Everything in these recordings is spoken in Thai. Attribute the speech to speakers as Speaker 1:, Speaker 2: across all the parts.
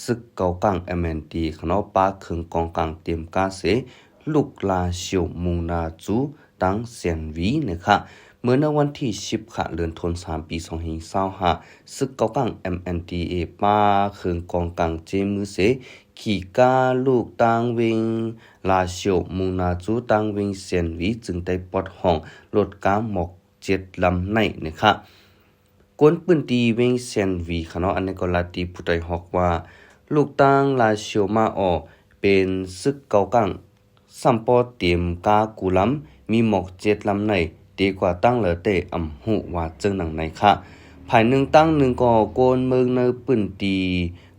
Speaker 1: ซึกเกากัง MND ขนอป้าเคืองกองกังเตรียมกาเสลูกลาเชียวมูนาจูตั้งเซียนวีนะคะเมื่อในวันที่10ค่ะเดือนธันวาคมปี2025ซึกเกากัง MNDA ป้าเคืองกองกังเจมือเสขี่กาลูกตังวิงลาเชียวมูนาจูตังวิงเซียนวีจึงได้ปลดห้องรถกาหมอก7ลำในนะคะกวนปืนตีวิงเซียนวีค่ะเนาะอันนี้ก็ลาตีผู้ใดฮอกว่าลูกตังลาเชียวมาออเป็นซึกเกากังสัมปอเตรียมกากูลำมีหมอก7ลำในดีกว่าตั้งเหลือเตอำหูว่าจึงหนังในค่ะภายหนึ่งตั้งหนึ่งก็โกนเมืองในปืนตี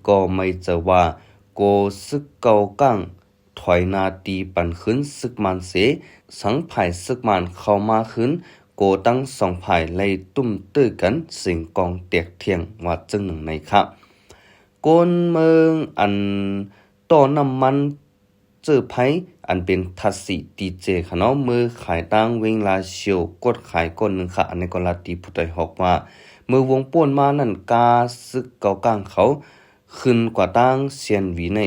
Speaker 1: ก็ไม่เจอว่าโกซึกเกากังถอยนาตีปันขึ้นซึกมันเสสังภายซึกมันเข้ามาขึ้นโกตั้งสองภายไล่ตุ้มตื้อกันสิ่งกองเตียกเทียงว่าจึงหนึ่งในค่ะโกนเมืองอันต่อน้ำมันเจอไผอันเป็นทัศสีดีเจค่ะเนาะมือขายตั้งเวงลาเชียวกดขายก้นหนึ่งค่ะอันนี้ก็ลาตีผู้ใดฮอกว่ามือวงป่วนมานั่นกาซึกเกากลางเขาขึ้นกว่าตั้งเซียนวีใน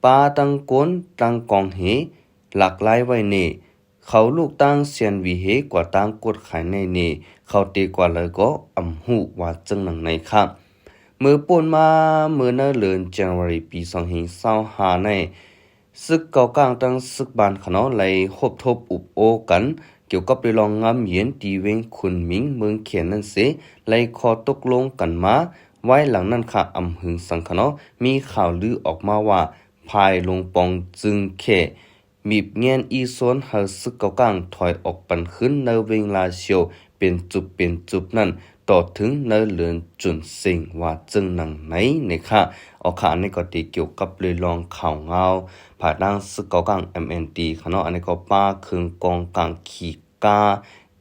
Speaker 1: ปาตั้งก้นตั้งกองเหหลากหลายไว้เนเขาลูกตั้งเซียนวีเหกว่าตั้งกดขายในเนเขาตีกว่าเลยก็อำหูว่าจึงหนังในค่ะมือป่วนมามือเนเลือนจันวารีปี2025ในซึกเกากลางตั้งซึกบานขนอไหลคบทบอุบโอกันเกี่ยวกับไปลองงามเย็นตีเวงขุนมิงเมืองเขียนนั่นเสไหลคอตกลงกันมาไว้หลังนั้นค่ะอำหึงสังขนอมีข่าวลือออกมาว่าภายลงปองจึงแค่มีบเงียนอีโซนเฮาซึกเกากลางถอยออกปันขึ้นในเวงลาเชียวเป็นจุบนั่นต่อถึงในเลือนจุนสิงว่าจึงหนังไหนนะคะเอาค่ะอันนี้ก็ตีเกี่ยวกับเลยลองข่าวเงาผ่าดังซึกเกากัง MND ค่ะเนาะอันนี้ก็ป้าเคืองกองกังขี่กา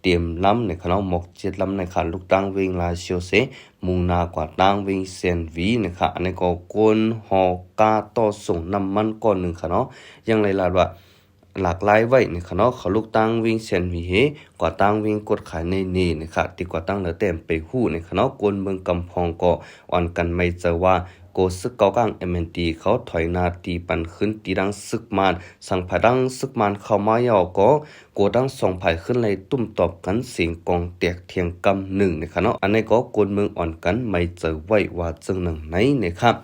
Speaker 1: เตรียมล้ำในค่ะเนาะหมก7ลำในค่ะลูกตั้งเวงลาเชียวเสมุงนากว่าตั้งเวงเซนวีนะคะอันนี้ก็กวนหอกาต่อส่งน้ำมันก้อนหนึ่งค่ะเนาะยังไรล่ะว่าหลากหลายไว้นี่ค่ะเนาะเขาลูกตั้งวิ่งเซนวีเฮกว่าตั้งวิ่งกดขายในนี่นะคะติกว่าตั้งเหลือเต็มไปหู้นี่ค่ะเนาะกวนเมืองกำพองก็อ่อนกันไม่เจอว่าโกซึกเกากัง MND เขาถอยนาตีปันขึ้นตีดังซึกมันสั่งผาดังซึกมันเข้ามาย่อก็โกดังส่งผายขึ้นเลยตุ้มตอบกันเสียงกองแตกเทียงกำหนึ่งนะคะเนาะอันนี้ก็กวนเมืองอ่อนกันไม่เจอไว้ว่าจึงหนังไหนนะครับ